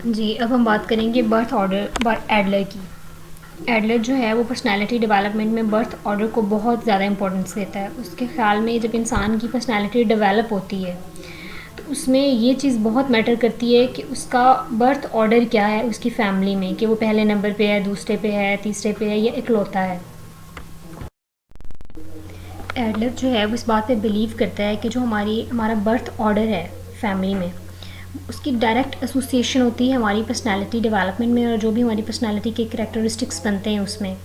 जी, अब हम बात करेंगे बर्थ ऑर्डर बाय एडलर की। एडलर जो है वो पर्सनैलिटी डेवलपमेंट में बर्थ ऑर्डर को बहुत ज़्यादा इंपॉर्टेंस देता है। उसके ख़्याल में जब इंसान की पर्सनैलिटी डेवलप होती है तो उसमें ये चीज़ बहुत मैटर करती है कि उसका बर्थ ऑर्डर क्या है उसकी फ़ैमिली में, कि वो पहले नंबर पे है, दूसरे पे है, तीसरे पे है या इकलौता है। एडलर जो है वो इस बात पे बिलीव करता है कि जो हमारा बर्थ ऑर्डर है फैमिली में, उसकी डायरेक्ट एसोसिएशन होती है हमारी पर्सनैलिटी डेवलपमेंट में और जो भी हमारी पर्सनैलिटी के करैक्टरिस्टिक्स बनते हैं उसमें।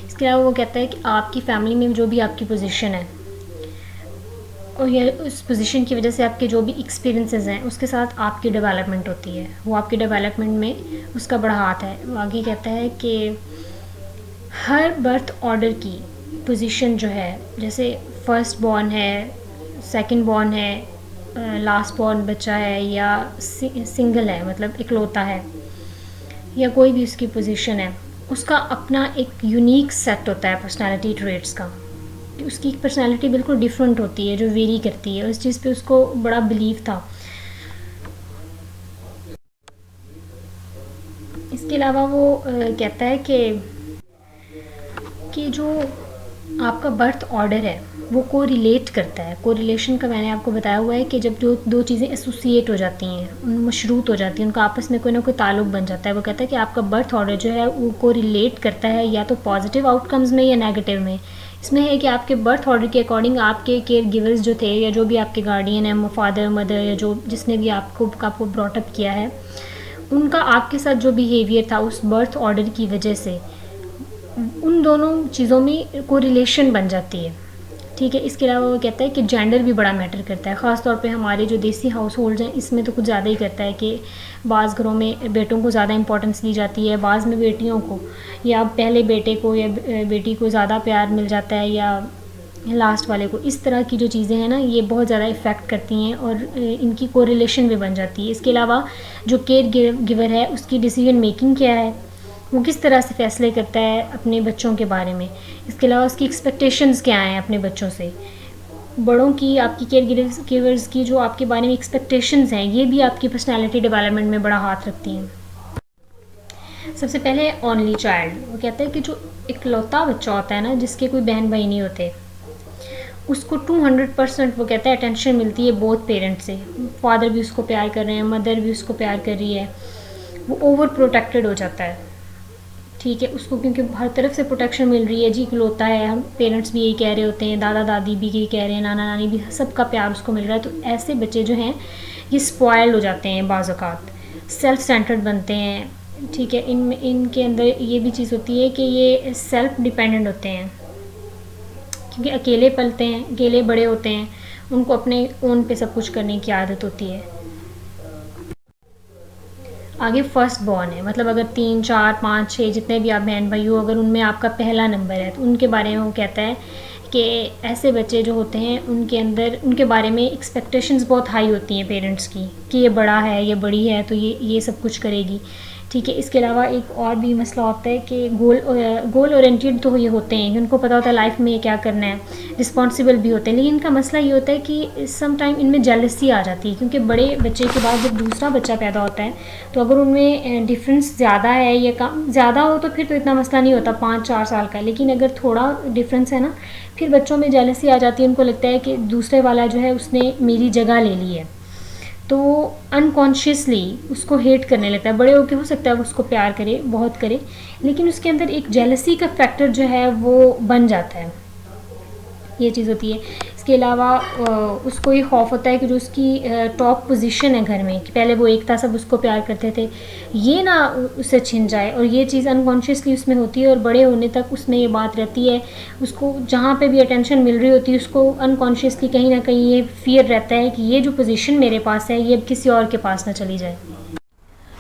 इसके अलावा वो कहता है कि आपकी फ़ैमिली में जो भी आपकी पोजीशन है और ये उस पोजीशन की वजह से आपके जो भी एक्सपीरियंसेस हैं उसके साथ आपकी डेवलपमेंट होती है, वो आपकी डेवलपमेंट में उसका बड़ा हाथ है। वो आगे कहता है कि हर बर्थ ऑर्डर की पोजीशन जो है, जैसे फर्स्ट बॉर्न है, सेकंड बॉर्न है, लास्ट बॉर्न बच्चा है या सिंगल है मतलब इकलौता है, या कोई भी उसकी पोजीशन है, उसका अपना एक यूनिक सेट होता है पर्सनालिटी ट्रेट्स का। उसकी पर्सनालिटी बिल्कुल डिफरेंट होती है जो वेरी करती है। उस चीज़ पे उसको बड़ा बिलीव था। इसके अलावा वो कहता है कि जो आपका बर्थ ऑर्डर है वो को रिलेट करता है। को रिलेशन का मैंने आपको बताया हुआ है कि जब जो दो चीज़ें एसोसिएट हो जाती हैं, उन मशरूत हो जाती हैं, उनका आपस में कोई ना कोई ताल्लुक बन जाता है। वो कहता है कि आपका बर्थ ऑर्डर जो है वो को रिलेट करता है या तो पॉजिटिव आउटकम्स में या नेगेटिव में। इसमें है कि आपके बर्थ ऑर्डर के अकॉर्डिंग आपके केयर गिवर्स जो थे या जो भी आपके गार्डियन है, फादर मदर या जो जिसने भी आपको ब्रॉटअप किया है, उनका आपके साथ जो बिहेवियर था उस बर्थ ऑर्डर की वजह से उन दोनों चीज़ों में कोरिलेशन बन जाती है। ठीक है। इसके अलावा वो कहता है कि जेंडर भी बड़ा मैटर करता है, ख़ास तौर पे हमारे जो देसी हाउस होल्ड हैं इसमें तो कुछ ज़्यादा ही करता है कि बाज़ घरों में बेटों को ज़्यादा इंपॉर्टेंस दी जाती है, बाज़ में बेटियों को, या पहले बेटे को या बेटी को ज़्यादा प्यार मिल जाता है या लास्ट वाले को। इस तरह की जो चीज़ें हैं ना ये बहुत ज़्यादा इफ़ेक्ट करती हैं और इनकी कोरिलेशन भी बन जाती है। इसके अलावा जो केयर गिवर है उसकी डिसीजन मेकिंग क्या है, वो किस तरह से फ़ैसले करता है अपने बच्चों के बारे में। इसके अलावा उसकी एक्सपेक्टेशंस क्या हैं अपने बच्चों से, बड़ों की, आपकी केयर गिवर्स की जो आपके बारे में एक्सपेक्टेशंस हैं, ये भी आपकी पर्सनालिटी डेवलपमेंट में बड़ा हाथ रखती हैं। सबसे पहले ओनली चाइल्ड, वो कहता है कि जो इकलौता बच्चा होता है ना, जिसके कोई बहन भाई नहीं होते, उसको 200% वो कहता है अटेंशन मिलती है बोथ पेरेंट्स से। फादर भी उसको प्यार कर रहे हैं, मदर भी उसको प्यार कर रही है, वो ओवर प्रोटेक्टेड हो जाता है। ठीक है, उसको क्योंकि हर तरफ से प्रोटेक्शन मिल रही है, जी इकलौता है, हम पेरेंट्स भी यही कह रहे होते हैं, दादा दादी भी यही कह रहे हैं, नाना नानी भी, सबका प्यार उसको मिल रहा है। तो ऐसे बच्चे जो हैं ये स्पॉइल्ड हो जाते हैं, बाज़ औक़ात सेल्फ सेंटर्ड बनते हैं। ठीक है, इनके अंदर ये भी चीज़ होती है कि ये सेल्फ डिपेंडेंट होते हैं, क्योंकि अकेले पलते हैं, अकेले बड़े होते हैं, उनको अपने ओन पे सब कुछ करने की आदत होती है। आगे फर्स्ट बॉर्न है, मतलब अगर 3 4 5 6 जितने भी आप बहन भाई हो, अगर उनमें आपका पहला नंबर है तो उनके बारे में वो कहता है कि ऐसे बच्चे जो होते हैं उनके अंदर, उनके बारे में एक्सपेक्टेशंस बहुत हाई होती हैं पेरेंट्स की, कि ये बड़ा है, ये बड़ी है तो ये सब कुछ करेगी। ठीक है। इसके अलावा एक और भी मसला होता है कि गोल ओरिएंटेड तो ये होते हैं कि उनको पता होता है लाइफ में क्या करना है, रिस्पॉन्सिबल भी होते हैं, लेकिन इनका मसला ये होता है कि सम टाइम इनमें जेलसी आ जाती है, क्योंकि बड़े बच्चे के बाद जब दूसरा बच्चा पैदा होता है तो अगर उनमें डिफरेंस ज़्यादा है या कम ज़्यादा हो तो फिर तो इतना मसला नहीं होता, 5 4 साल का, लेकिन अगर थोड़ा डिफरेंस है ना, फिर बच्चों में जेलसी आ जाती है। उनको लगता है कि दूसरे वाला जो है उसने मेरी जगह ले ली है, तो वो अनकॉन्शियसली उसको हेट करने लगता है। बड़े होकर हो सकता है वो उसको प्यार करे, बहुत करे, लेकिन उसके अंदर एक जेलसी का फैक्टर जो है वो बन जाता है, ये चीज़ होती है। इसके अलावा उसको ये खौफ होता है कि जो उसकी टॉप पोजीशन है घर में, कि पहले वो एक था, सब उसको प्यार करते थे, ये ना उससे छिन जाए, और ये चीज़ अनकॉन्शियसली उसमें होती है और बड़े होने तक उसमें ये बात रहती है। उसको जहाँ पे भी अटेंशन मिल रही होती है उसको अनकॉन्शियसली कहीं ना कहीं ये फियर रहता है कि ये जो पोजीशन मेरे पास है ये अब किसी और के पास ना चली जाए।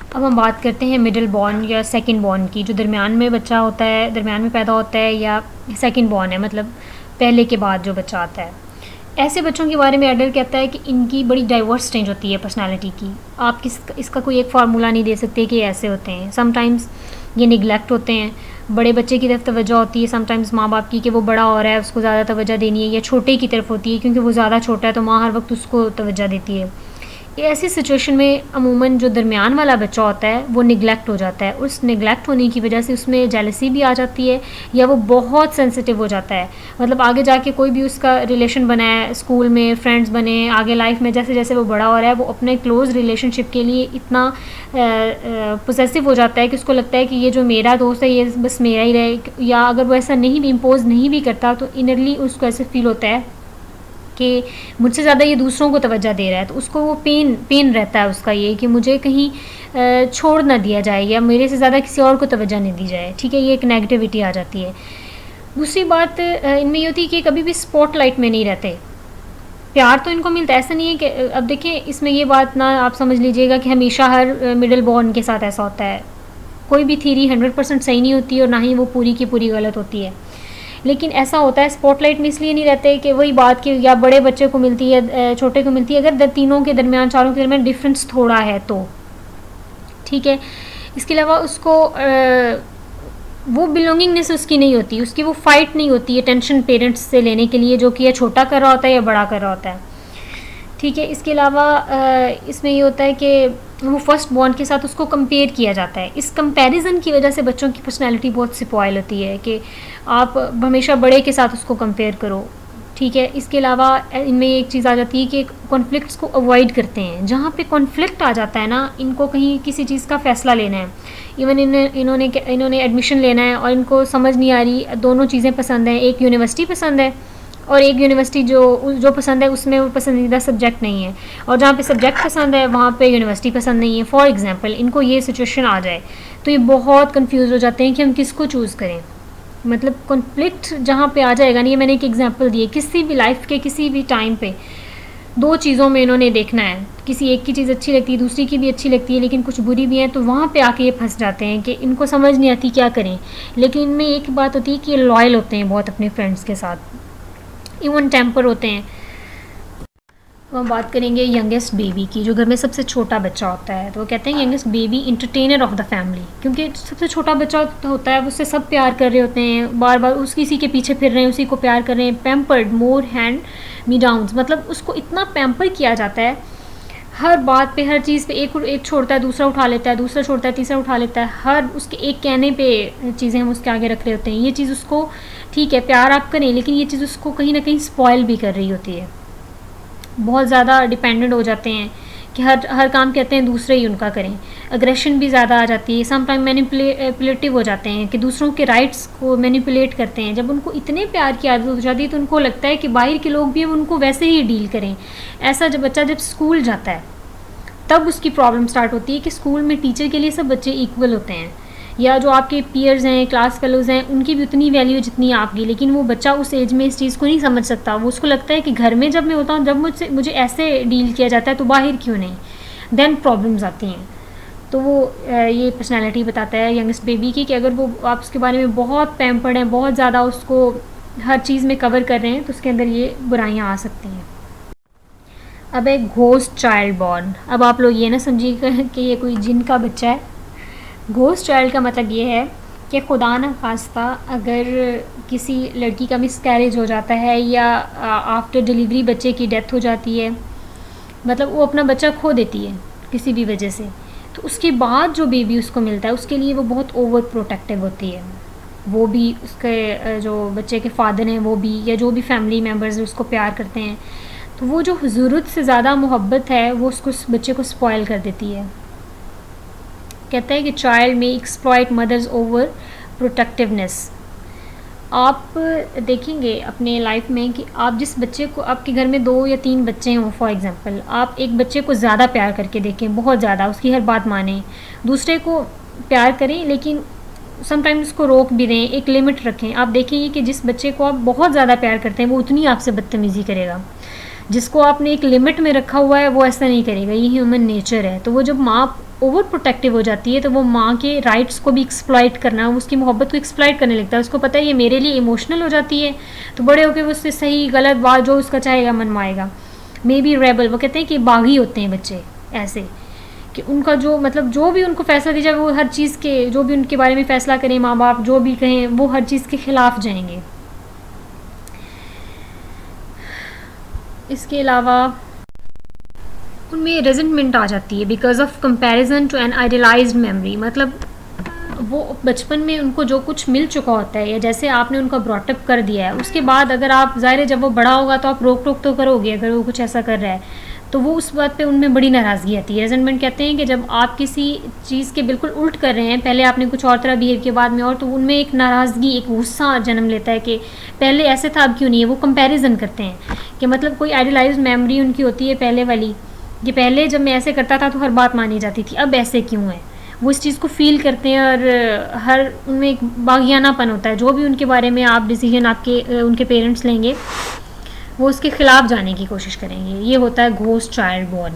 अब हम बात करते हैं मिडिल बॉर्न या सेकंड बॉर्न की, जो दरमियान में बच्चा होता है, दरमियान में पैदा होता है, या सेकंड बॉर्न है, मतलब पहले के बाद जो बच्चा आता है। ऐसे बच्चों के बारे में एडलर कहता है कि इनकी बड़ी डाइवर्स रेंज होती है पर्सनालिटी की। आप इसका कोई एक फार्मूला नहीं दे सकते कि ऐसे होते हैं। समटाइम्स ये निगलेक्ट होते हैं, बड़े बच्चे की तरफ तवज्जो होती है समटाइम्स माँ बाप की कि वो बड़ा हो रहा है उसको ज़्यादा तवज्जो देनी है, या छोटे की तरफ होती है क्योंकि वो ज़्यादा छोटा है तो माँ हर वक्त उसको तवज्जो देती है। ऐसी सिचुएशन में अमूमन जो दरमियान वाला बच्चा होता है वो निगलेक्ट हो जाता है। उस निगलेक्ट होने की वजह से उसमें जेलसी भी आ जाती है, या वो बहुत सेंसिटिव हो जाता है। मतलब आगे जाके कोई भी उसका रिलेशन बना है, स्कूल में फ्रेंड्स बने, आगे लाइफ में जैसे जैसे वो बड़ा हो रहा है, वो अपने क्लोज़ रिलेशनशिप के लिए इतना पोसेसिव हो जाता है कि उसको लगता है कि ये जो मेरा दोस्त है ये बस मेरा ही रहे। या अगर वो ऐसा नहीं भी इम्पोज नहीं भी करता तो इनरली उसको ऐसे फील होता है कि मुझसे ज़्यादा ये दूसरों को तवज्जो दे रहा है। तो उसको वो पेन रहता है उसका, ये कि मुझे कहीं छोड़ ना दिया जाए या मेरे से ज़्यादा किसी और को तवज्जो नहीं दी जाए। ठीक है, ये एक नेगेटिविटी आ जाती है। दूसरी बात इनमें ये होती है कि कभी भी स्पॉटलाइट में नहीं रहते। प्यार तो इनको मिलता है, ऐसा नहीं है कि अब देखिए इसमें ये बात ना आप समझ लीजिएगा कि हमेशा हर मिडिल बॉर्न के साथ ऐसा होता है। कोई भी थीरी 100% सही नहीं होती और ना ही वो पूरी की पूरी गलत होती है। लेकिन ऐसा होता है स्पॉटलाइट में इसलिए नहीं रहते कि वही बात कि या बड़े बच्चे को मिलती है छोटे को मिलती है, अगर तीनों के दरमियान चारों के दरमियान डिफरेंस थोड़ा है तो ठीक है। इसके अलावा उसको वो बिलोंगिंगनेस उसकी नहीं होती, उसकी वो फाइट नहीं होती है टेंशन पेरेंट्स से लेने के लिए, जो कि या छोटा कर रहा होता है या बड़ा कर रहा होता है। ठीक है, इसके अलावा इसमें ये होता है कि वो फर्स्ट बॉर्न के साथ उसको कंपेयर किया जाता है। इस कंपैरिजन की वजह से बच्चों की पर्सनैलिटी बहुत स्पॉइल होती है कि आप हमेशा बड़े के साथ उसको कंपेयर करो। ठीक है, इसके अलावा इनमें एक चीज़ आ जाती है कि कॉन्फ्लिक्ट्स को अवॉइड करते हैं। जहाँ पे कॉन्फ्लिक्ट आ जाता है ना, इनको कहीं किसी चीज़ का फ़ैसला लेना है, इवन इन्होंने एडमिशन लेना है और इनको समझ नहीं आ रही, दोनों चीज़ें पसंद हैं, एक यूनिवर्सिटी पसंद है और एक यूनिवर्सिटी जो पसंद है उसमें वो पसंदीदा सब्जेक्ट नहीं है, और जहाँ पे सब्जेक्ट पसंद है वहाँ पे यूनिवर्सिटी पसंद नहीं है। फॉर एग्जांपल इनको ये सिचुएशन आ जाए तो ये बहुत कंफ्यूज हो जाते हैं कि हम किसको चूज़ करें। मतलब कॉन्फ्लिक्ट जहाँ पे आ जाएगा, नहीं, मैंने एक एग्जांपल दी है, किसी भी लाइफ के किसी भी टाइम पे दो चीज़ों में इन्होंने देखना है, किसी एक की चीज़ अच्छी लगती है, दूसरी की भी अच्छी लगती है, लेकिन कुछ बुरी भी है, तो वहाँ पे आके ये फंस जाते हैं कि इनको समझ नहीं आती क्या करें। लेकिन इनमें एक बात होती है कि ये लॉयल होते हैं बहुत अपने फ्रेंड्स के साथ, इवन टेम्पर होते हैं। तो हम बात करेंगे यंगेस्ट बेबी की, जो घर में सबसे छोटा बच्चा होता है। तो वो कहते हैं youngest baby entertainer of the family, क्योंकि सबसे छोटा बच्चा होता है, उससे सब प्यार कर रहे होते हैं, बार बार उसी के पीछे फिर रहे हैं, उसी को प्यार कर रहे हैं। पैम्पर्ड मोर हैंड मी डाउन्स, मतलब उसको इतना पैम्पर किया जाता है, हर बात पे, हर चीज़ पे, एक छोड़ता है दूसरा उठा लेता है, दूसरा छोड़ता है तीसरा उठा लेता है, हर उसके एक कहने पे चीज़ें हम उसके आगे रख रहे होते हैं। ये चीज़ उसको, ठीक है प्यार आप करें, लेकिन ये चीज़ उसको कहीं ना कहीं स्पॉइल भी कर रही होती है। बहुत ज़्यादा डिपेंडेंट हो जाते हैं कि हर काम कहते हैं दूसरे ही उनका करें। अग्रेशन भी ज़्यादा आ जाती है, सम टाइम मैनिपुलेटिव हो जाते हैं कि दूसरों के राइट्स को मैनिपुलेट करते हैं। जब उनको इतने प्यार की आदत हो जाती है तो उनको लगता है कि बाहर के लोग भी उनको वैसे ही डील करें। ऐसा जब बच्चा जब स्कूल जाता है तब उसकी प्रॉब्लम स्टार्ट होती है कि स्कूल में टीचर के लिए सब बच्चे इक्वल होते हैं, या जो आपके पीयर्स हैं, क्लास फेलोज़ हैं, उनकी भी उतनी वैल्यू जितनी आपकी। लेकिन वो बच्चा उस एज में इस चीज़ को नहीं समझ सकता। वो उसको लगता है कि घर में जब मैं होता हूँ, जब मुझे ऐसे डील किया जाता है तो बाहर क्यों नहीं, देन प्रॉब्लम्स आती हैं। तो वो ये पर्सनैलिटी बताता है यंगेस्ट बेबी की कि अगर वो आप उसके बारे में बहुत पैम्पर्ड हैं, बहुत ज़्यादा उसको हर चीज़ में कवर कर रहे हैं, तो उसके अंदर ये बुराइयाँ आ सकती हैं। अब एक घोस्ट चाइल्ड बॉर्न। अब आप लोग ये ना समझिएगा कि ये कोई जिन का बच्चा है। घोस्ट चाइल्ड का मतलब ये है कि खुदा न खास्ता अगर किसी लड़की का मिसकैरेज हो जाता है या आफ्टर डिलीवरी बच्चे की डेथ हो जाती है, मतलब वो अपना बच्चा खो देती है किसी भी वजह से, तो उसके बाद जो बेबी उसको मिलता है उसके लिए वो बहुत ओवर प्रोटेक्टिव होती है। वो भी उसके जो बच्चे के फादर हैं वो भी, या जो भी फैमिली मेम्बर्स उसको प्यार करते हैं, तो वो जो ज़रूरत से ज़्यादा मोहब्बत है वो उसको उस बच्चे को स्पॉइल कर देती है। कहते हैं कि चाइल्ड में एक्सप्लॉइट मदर्स ओवर प्रोटेक्टिवनेस। आप देखेंगे अपने लाइफ में कि आप जिस बच्चे को, आपके घर में 2 या 3 बच्चे हों फॉर एग्जांपल, आप एक बच्चे को ज़्यादा प्यार करके देखें, बहुत ज़्यादा उसकी हर बात मानें, दूसरे को प्यार करें, लेकिन समटाइम्स उसको रोक भी दें, एक लिमिट रखें। आप देखेंगे कि जिस बच्चे को आप बहुत ज़्यादा प्यार करते हैं वो उतनी आपसे बदतमीज़ी करेगा, जिसको आपने एक लिमिट में रखा हुआ है वो ऐसा नहीं करेगा। ये ह्यूमन नेचर है। तो वो जब माँ ओवर प्रोटेक्टिव हो जाती है तो वो माँ के राइट्स को भी एक्सप्लॉइट करना, उसकी मोहब्बत को एक्सप्लॉइट करने लगता है। उसको पता है ये मेरे लिए इमोशनल हो जाती है, तो बड़े होकर वो उससे सही गलत बात जो उसका चाहेगा मनवाएगा। मे बी रेबल, वो कहते हैं कि बागी होते हैं बच्चे ऐसे कि उनका जो, मतलब जो भी उनको फैसला दिया जाए वो हर चीज़ के, जो भी उनके बारे में फ़ैसला करें माँ बाप, जो भी कहें वो हर चीज़ के ख़िलाफ़ जाएंगे। इसके अलावा उनमें रेजेंटमेंट आ जाती है because of comparison to an idealised memory. मतलब वो बचपन में उनको जो कुछ मिल चुका होता है या जैसे आपने उनका ब्रॉटअप कर दिया है, उसके बाद अगर आप ज़ाहिर है जब वो बड़ा होगा तो आप रोक टोक तो करोगे अगर वो कुछ ऐसा कर रहा है, तो वो उस बात पे उनमें बड़ी नाराज़गी आती है। रेजेंटमेंट कहते हैं कि जब आप किसी चीज़ के बिल्कुल उल्ट कर रहे हैं, पहले आपने कुछ और तरह बिहेव किया बाद में और, तो उनमें एक नाराज़गी, एक गुस्सा जन्म लेता है कि पहले ऐसे था अब क्यों नहीं है। वो कंपैरिजन करते हैं कि मतलब कोई आइडियलाइज्ड मेमोरी उनकी होती है पहले वाली, कि पहले जब मैं ऐसे करता था तो हर बात मानी जाती थी, अब ऐसे क्यों है। वो इस चीज़ को फ़ील करते हैं और हर उनमें एक बागियानापन होता है। जो भी उनके बारे में आप डिसीजन आपके उनके पेरेंट्स लेंगे वो उसके ख़िलाफ़ जाने की कोशिश करेंगे। ये होता है घोस्ट चाइल्ड बॉर्न।